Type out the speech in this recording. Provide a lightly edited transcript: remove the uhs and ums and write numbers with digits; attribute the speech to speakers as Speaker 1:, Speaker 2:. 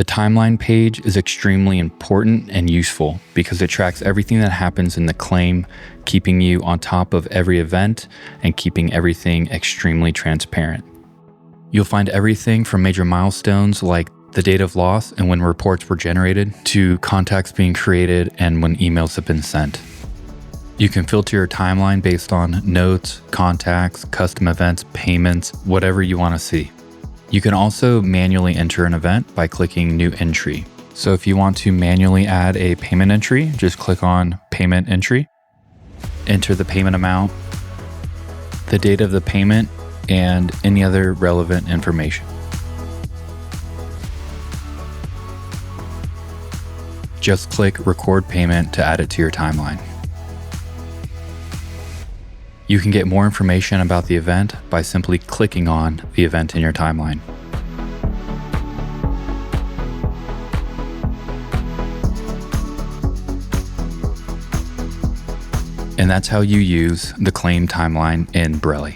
Speaker 1: The timeline page is extremely important and useful because it tracks everything that happens in the claim, keeping you on top of every event and keeping everything extremely transparent. You'll find everything from major milestones like the date of loss and when reports were generated, to contacts being created and when emails have been sent. You can filter your timeline based on notes, contacts, custom events, payments, whatever you want to see. You can also manually enter an event by clicking New Entry. So if you want to manually add a payment entry, just click on Payment Entry, enter the payment amount, the date of the payment, and any other relevant information. Just click Record Payment to add it to your timeline. You can get more information about the event by simply clicking on the event in your timeline. And that's how you use the claim timeline in Brelly.